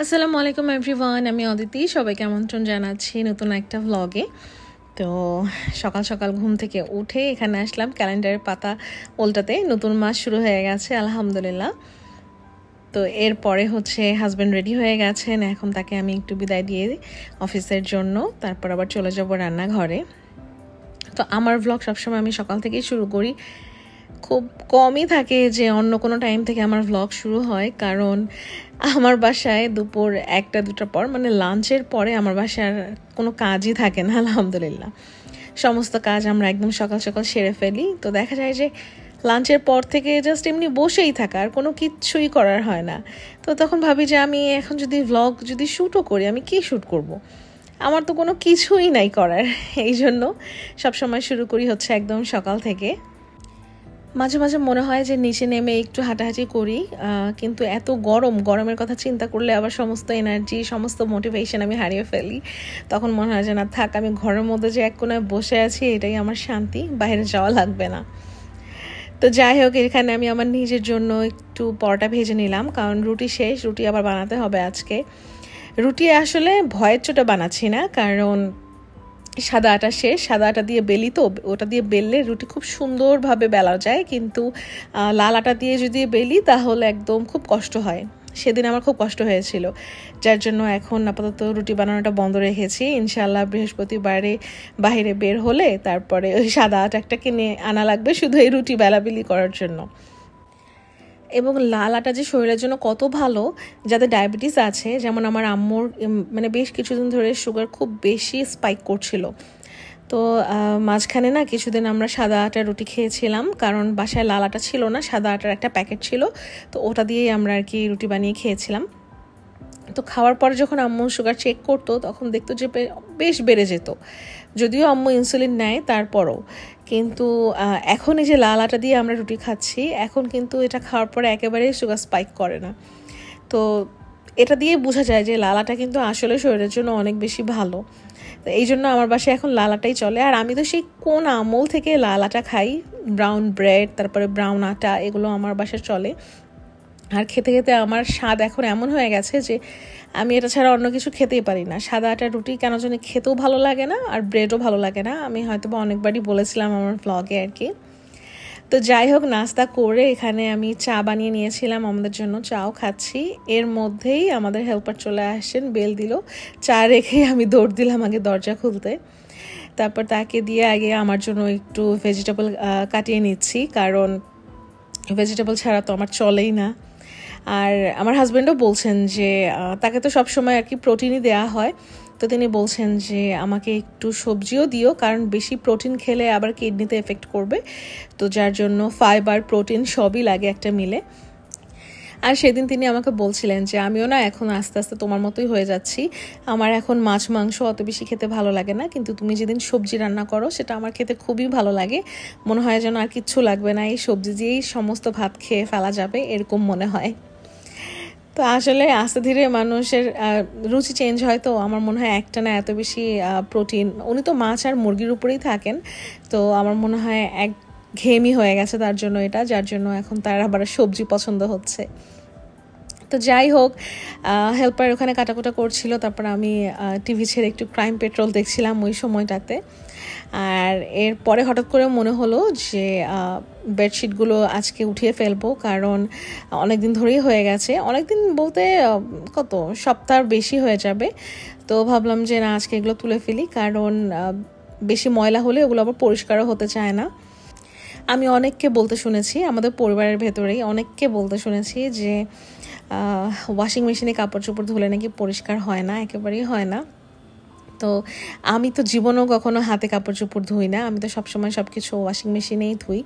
আসসালামু আলাইকুম এভরিওয়ান, আমি অদিতি। সবাইকে আমন্ত্রণ জানাচ্ছি নতুন একটা ভ্লগে। তো সকাল সকাল ঘুম থেকে উঠে এখানে আসলাম ক্যালেন্ডারের পাতা উল্টাতে। নতুন মাস শুরু হয়ে গেছে আলহামদুলিল্লাহ। তো এরপরে হাজব্যান্ড রেডি হয়ে গেছেন, এখন তাকে আমি একটু বিদায় দিয়ে অফিসের জন্য, তারপর আবার চলে যাব রান্নাঘরে। তো আমার ভ্লগ সবসময় আমি সকাল থেকেই শুরু করি। খুব কমই থাকে যে অন্য কোনো টাইম থেকে আমার ভ্লগ শুরু হয়, কারণ আমার বাসায় দুপুর 1-2টার পর মানে লাঞ্চের পরে আমার বাসার কোনো কাজই থাকে না আলহামদুলিল্লাহ। সমস্ত কাজ আমরা একদম সকাল সকাল সেরে ফেলি। তো দেখা যায় যে লাঞ্চের পর থেকে জাস্ট এমনি বসেই থাকা, আর কোনো কিচ্ছুই করার হয় না। তো তখন ভাবি যে আমি এখন যদি ভ্লগ শ্যুটও করি, আমি কি শ্যুট করব। আমার তো কোনো কিছুই নাই করার। এই জন্য সবসময় শুরু করি একদম সকাল থেকে। মাঝে মাঝে মনে হয় যে নিচে নেমে একটু হাঁটাহাঁটি করি, কিন্তু এত গরমের কথা চিন্তা করলে আবার সমস্ত এনার্জি, সমস্ত মোটিভেশন আমি হারিয়ে ফেলি। তখন মনে হয় যে না থাক, আমি ঘরের মধ্যে যে এক কোনায় বসে আছি এটাই আমার শান্তি, বাইরে যাওয়া লাগবে না। তো যাই হোক, এখানে আমি আমার নিজের জন্য একটু পরোটা ভেজে নিলাম, কারণ রুটি শেষ, রুটি আবার বানাতে হবে আজকে। রুটি আসলে ভয়ের চোটে বানাচ্ছি না, কারণ সাদা আটা শেষ, সাদা আটা দিয়ে বেলি, তো ওটা দিয়ে বেললে রুটি খুব সুন্দরভাবে বেলা যায়, কিন্তু লাল আটা দিয়ে যদি বেলি তাহলে একদম খুব কষ্ট হয়। সেদিন আমার খুব কষ্ট হয়েছিল, যার জন্য এখন আপাতত রুটি বানানোটা বন্ধ রেখেছি। ইনশাআল্লাহ বৃহস্পতিবারে বাইরে বের হলে তারপরে ওই সাদা আটা কিনে আনা লাগবে শুধু এই রুটি বেলাবেলি করার জন্য। এবং লাল আটা যে শরীরের জন্য কত ভালো, যাদের ডায়াবেটিস আছে, যেমন আমার আম্মুর মানে বেশ কিছুদিন ধরে সুগার খুব বেশি স্পাইক করছিল। তো মাঝখানে না কিছুদিন আমরা সাদা আটার রুটি খেয়েছিলাম, কারণ বাসায় লাল আটা ছিল না, সাদা আটার একটা প্যাকেট ছিল, তো ওটা দিয়েই আমরা আর কি রুটি বানিয়ে খেয়েছিলাম। তো খাওয়ার পরে যখন আম্মু সুগার চেক করতো তখন দেখতো যে বেশ বেড়ে যেত, যদিও আম্মু ইনসুলিন নেয় তারপরও। কিন্তু এখন এই যে লাল আটা দিয়ে আমরা রুটি খাচ্ছি, এখন কিন্তু এটা খাওয়ার পরে একেবারেই সুগার স্পাইক করে না। তো এটা দিয়ে বোঝা যায় যে লাল আটা কিন্তু আসলে শরীরের জন্য অনেক বেশি ভালো। তো এই জন্য আমার বাসায় এখন লাল আটাই চলে। আর আমি তো সেই কোন আমল থেকে লাল আটা খাই, ব্রাউন ব্রেড, তারপরে ব্রাউন আটা, এগুলো আমার বাসায় চলে। আর খেতে খেতে আমার স্বাদ এখন এমন হয়ে গেছে যে আমি এটা ছাড়া অন্য কিছু খেতেই পারি না। সাদা আটার রুটি কেন জানি খেতেও ভালো লাগে না, আর ব্রেডও ভালো লাগে না। আমি হয়তো বা অনেকবারই বলেছিলাম আমার ভ্লগে আর কি। তো যাই হোক, নাস্তা করে এখানে আমি চা বানিয়ে নিয়েছিলাম আমাদের জন্য, চাও খাচ্ছি। এর মধ্যেই আমাদের হেল্পার চলে আসছেন, বেল দিল। চা রেখেই আমি দৌড় দিলাম আগে দরজা খুলতে। তারপর তাকে দিয়ে আগে আমার জন্য একটু ভেজিটেবল কাটিয়ে নিচ্ছি, কারণ ভেজিটেবল ছাড়া তো আমার চলেই না। আর আমার হাজব্যান্ডও বলছেন যে তাকে তো সবসময় আর কি প্রোটিনই দেওয়া হয়, তো তিনি বলছেন যে আমাকে একটু সবজিও দিও, কারণ বেশি প্রোটিন খেলে আবার কিডনিতে এফেক্ট করবে। তো যার জন্য ফাইবার, প্রোটিন সবই লাগে একটা মিলে। আর সেদিন তিনি আমাকে বলছিলেন যে আমিও না এখন আস্তে আস্তে তোমার মতোই হয়ে যাচ্ছি, আমার এখন মাছ মাংস অত বেশি খেতে ভালো লাগে না, কিন্তু তুমি যেদিন সবজি রান্না করো সেটা আমার খেতে খুবই ভালো লাগে। মনে হয় যেন আর কিচ্ছু লাগবে না, এই সবজি দিয়েই সমস্ত ভাত খেয়ে ফেলা যাবে, এরকম মনে হয়। তো আসলে আস্তে ধীরে মানুষের রুচি চেঞ্জ হয়। তো আমার মনে হয় একটা না এত বেশি প্রোটিন, উনি তো মাছ আর মুরগির উপরেই থাকেন, তো আমার মনে হয় এক ঘেয়েমি হয়ে গেছে তার জন্য এটা, যার জন্য এখন তার আবার সবজি পছন্দ হচ্ছে। তো যাই হোক, হেল্পার ওখানে কাটাকুটা করছিল, তারপর আমি টিভি ছেড়ে একটু ক্রাইম পেট্রোল দেখছিলাম ওই সময়টাতে। আর এরপরে হঠাৎ করে মনে হলো যে বেডশিটগুলো আজকে উঠিয়ে ফেলবো, কারণ অনেক দিন ধরেই হয়ে গেছে, অনেক দিন বলতে কত সপ্তাহ বেশি হয়ে যাবে। তো ভাবলাম যে না, আজকে এগুলো তুলে ফেলি, কারণ বেশি ময়লা হলে ওগুলো আবার পরিষ্কারও হতে চায় না। আমি অনেককে বলতে শুনেছি, আমাদের পরিবারের ভেতরেই অনেককে বলতে শুনেছি যে ওয়াশিং মেশিনে কাপড় চোপড় ধুলে নাকি পরিষ্কার হয় না, একেবারেই হয় না। তো আমি তো জীবনেও কখনো হাতে কাপড় চোপড় ধুই না, আমি তো সবসময় সব কিছু ওয়াশিং মেশিনেই ধুই।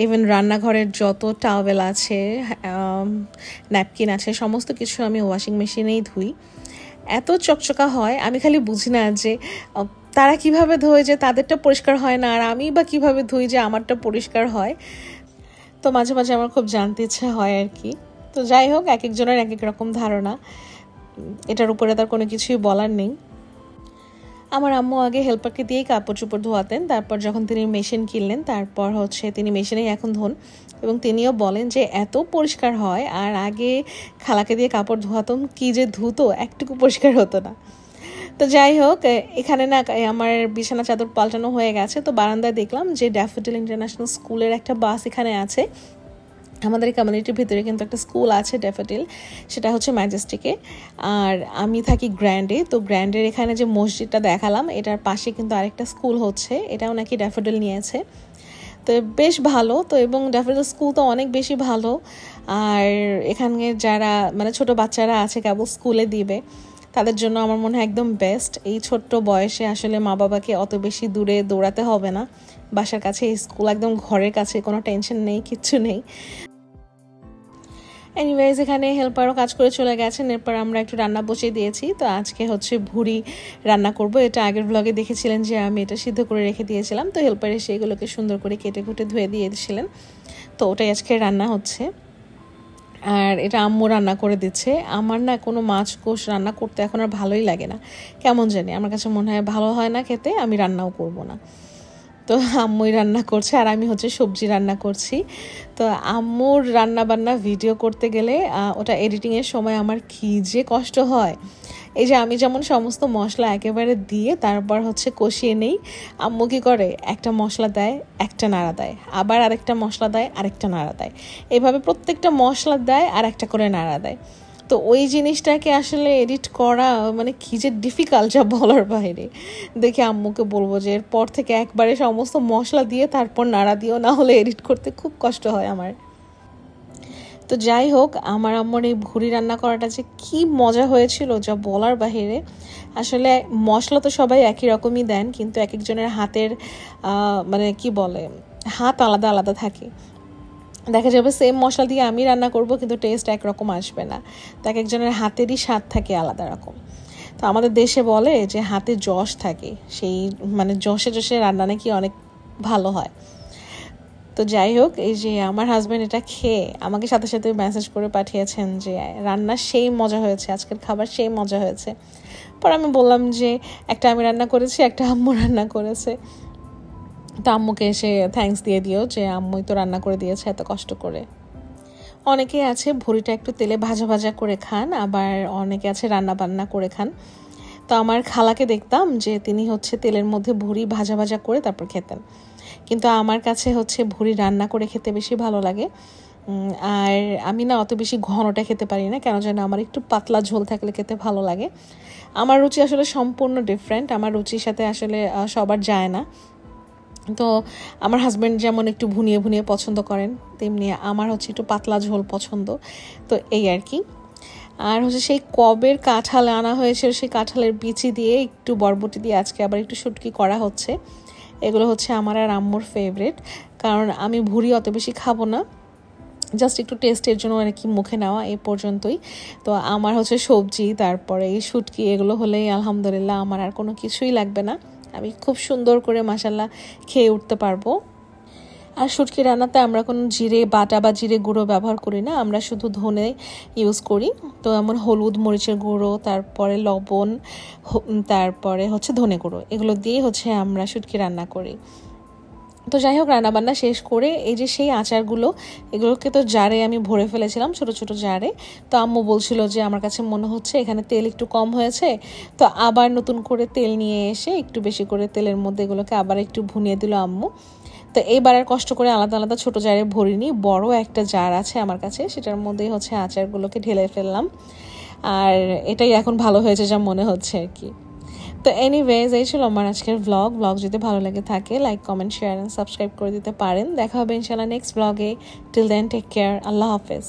ইভেন রান্নাঘরের যত টাওয়েল আছে, ন্যাপকিন আছে, সমস্ত কিছু আমি ওয়াশিং মেশিনেই ধুই। এত চকচকা হয়, আমি খালি বুঝি না যে তারা কিভাবে ধোয় যে তাদেরটা পরিষ্কার হয় না, আর আমি বা কিভাবে ধুই যে আমারটা পরিষ্কার হয়। তো মাঝে মাঝে আমার খুব জানতে ইচ্ছে হয় আর কি। তো যাই হোক, এক একজনের এক এক রকম ধারণা, এটার উপরে তার কোনো কিছুই বলার নেই। আমার আম্মু আগে হেল্পারকে দিয়েই কাপড় চোপড় ধোয়াতেন, তারপর যখন তিনি মেশিন কিনলেন তারপর তিনি মেশিনেই এখন ধোন, এবং তিনিও বলেন যে এত পরিষ্কার হয়, আর আগে খালাকে দিয়ে কাপড় ধোয়াতাম কি যে ধুতো, একটুকু পরিষ্কার হতো না। তো যাই হোক, এখানে না আমার বিছানা চাদর পাল্টানো হয়ে গেছে। তো বারান্দায় দেখলাম যে ড্যাফোডিল ইন্টারন্যাশনাল স্কুলের একটা বাস এখানে আছে। আমাদের কমিউনিটির ভিতরে কিন্তু একটা স্কুল আছে ড্যাফোডিল, সেটা হচ্ছে ম্যাজেস্টিকে, আর আমি থাকি গ্র্যান্ডে। তো গ্র্যান্ডের এখানে যে মসজিদটা দেখালাম এটার পাশে কিন্তু আরেকটা স্কুল হচ্ছে, এটাও নাকি ড্যাফোডিল নিয়েছে। তো বেশ ভালো। তো এবং ড্যাফোডিল স্কুল তো অনেক বেশি ভালো। আর এখানে যারা মানে ছোট বাচ্চারা আছে কেবল স্কুলে দিবে, তাদের জন্য আমার মনে হয় একদম বেস্ট। এই ছোট্ট বয়সে আসলে মা বাবাকে অত বেশি দূরে দৌড়াতে হবে না, বাসার কাছে স্কুল একদম ঘরের কাছে, কোনো টেনশন নেই, কিচ্ছু নেই। এনিওয়েজ এখানে হেল্পারও কাজ করে চলে গেছেন, এরপর আমরা একটু রান্না বসিয়ে দিয়েছি। তো আজকে ভুড়ি রান্না করব। এটা আগের ব্লগে দেখেছিলেন যে আমি এটা সিদ্ধ করে রেখে দিয়েছিলাম। তো হেল্পার এসে এগুলোকে সুন্দর করে কেটে কুটে ধুয়ে দিয়েছিলেন। তো ওটাই আজকে রান্না হচ্ছে, আর এটা আম্মু রান্না করে দিচ্ছে। আমার না কোনো মাছ কোষ রান্না করতে এখন আর ভালোই লাগে না, কেমন জানি আমার কাছে মনে হয় ভালো হয় না খেতে, আমি রান্নাও করব না। তো আম্মুই রান্না করছে আর আমি সবজি রান্না করছি। তো আম্মুর রান্না বান্না ভিডিও করতে গেলে ওটা এডিটিংয়ের সময় আমার কী যে কষ্ট হয়। এই যে আমি যেমন সমস্ত মশলা একেবারে দিয়ে তারপর কষিয়ে নেই, আম্মু কী করে, একটা মশলা দেয়, একটা নাড়া দেয়, আবার আরেকটা মশলা দেয়, আরেকটা নাড়া দেয়, এভাবে প্রত্যেকটা মশলা দেয় আর একটা করে নাড়া দেয়। তো ওই জিনিসটাকে আসলে এডিট করা মানে কী যে ডিফিকাল্ট, যা বলার বাইরে। দেখে আম্মুকে বলবো যে এরপর থেকে একবারে সমস্ত মশলা দিয়ে তারপর নাড়া দিও, না হলে এডিট করতে খুব কষ্ট হয় আমার। তো যাই হোক, আমার আম্মুর এই ভুড়ি রান্না করাটা যে কী মজা হয়েছিল, যা বলার বাহিরে। আসলে মশলা তো সবাই একই রকমই দেন, কিন্তু এক একজনের হাতের মানে কি বলে, হাত আলাদা আলাদা থাকে। দেখা যাবে সেম মশলা দিয়ে আমি রান্না করব কিন্তু টেস্ট একরকম আসবে না। তো এক একজনের হাতেরই স্বাদ থাকে আলাদা রকম। তো আমাদের দেশে বলে যে হাতে যশ থাকে, সেই মানে যশে যশে রান্না নাকি অনেক ভালো হয়। তো যাই হোক, এই যে আমার হাজব্যান্ড এটা খেয়ে আমাকে সাথে সাথে মেসেজ করে পাঠিয়েছেন যে রান্না সেই মজা হয়েছে, আজকের খাবার সেই মজা হয়েছে। পর আমি বললাম যে একটা আমি রান্না করেছি, একটা আম্মু রান্না করেছে। তো আম্মুকে এসে থ্যাঙ্কস দিয়ে দিও যে আম্মুই তো রান্না করে দিয়েছে এত কষ্ট করে। অনেকেই আছে ভুড়িটা একটু তেলে ভাজা ভাজা করে খান, আবার অনেকে আছে রান্না বান্না করে খান। তো আমার খালাকে দেখতাম যে তিনি তেলের মধ্যে ভুড়ি ভাজা ভাজা করে তারপর খেতেন, কিন্তু আমার কাছে ভুড়ি রান্না করে খেতে বেশি ভালো লাগে। আর আমি না অত বেশি ঘনটা খেতে পারি না, কেন যেন আমার একটু পাতলা ঝোল থাকলে খেতে ভালো লাগে। আমার রুচি আসলে সম্পূর্ণ ডিফারেন্ট, আমার রুচির সাথে আসলে সবার যায় না। তো আমার হাজব্যান্ড যেমন একটু ভুনিয়ে ভুনিয়ে পছন্দ করেন, তেমনি আমার একটু পাতলা ঝোল পছন্দ। তো এই আর কি। আর সেই কবের কাঁঠাল আনা হয়েছিল, সেই কাঁঠালের বিচি দিয়ে একটু বরবটি দিয়ে আজকে আবার একটু শুটকি করা হচ্ছে। এগুলো আমার আর আম্মুর ফেভারিট, কারণ আমি ভুড়ি অত বেশি খাবো না, জাস্ট একটু টেস্টের জন্য আর কি মুখে নেওয়া, এই পর্যন্তই। তো আমার সবজি তারপরে এই শুটকি এগুলো হলেই আলহামদুলিল্লাহ, আমার আর কোনো কিছুই লাগবে না, আমি খুব সুন্দর করে মাশাল্লাহ খেয়ে উঠতে পারবো। আর শুটকি রান্নাতে আমরা কোনো জিরে বাটা বা জিরে গুঁড়ো ব্যবহার করি না, আমরা শুধু ধনে ইউজ করি। তো এমন হলুদ মরিচের গুঁড়ো, তারপরে লবণ, তারপরে ধনে গুঁড়ো, এগুলো দিয়ে আমরা শুটকি রান্না করি। তো যাই হোক, রান্নাবান্না শেষ করে এই যে সেই আচারগুলো, এগুলোকে তো জারে আমি ভরে ফেলেছিলাম, ছোট ছোট জারে। তো আম্মু বলছিল যে আমার কাছে মনে হচ্ছে এখানে তেল একটু কম হয়েছে, তো আবার নতুন করে তেল নিয়ে এসে একটু বেশি করে তেলের মধ্যে এগুলোকে আবার একটু ভুনিয়ে দিল আম্মু। তো এইবার আর কষ্ট করে আলাদা আলাদা ছোট জারে ভরিনি, বড় একটা জার আছে আমার কাছে, সেটার মধ্যেই আচারগুলোকে ঢেলে ফেললাম। আর এটাই এখন ভালো হয়েছে যা মনে হচ্ছে আর কি। তো এনিওয়েজ, এই ছিল আমার আজকের ব্লগ। যদি ভালো লাগে থাকে like comment share and subscribe করে দিতে পারেন। দেখা হবে ইনশাআল্লাহ নেক্সট ব্লগে। টিল দেন টেক কেয়ার, আল্লাহ হাফেজ।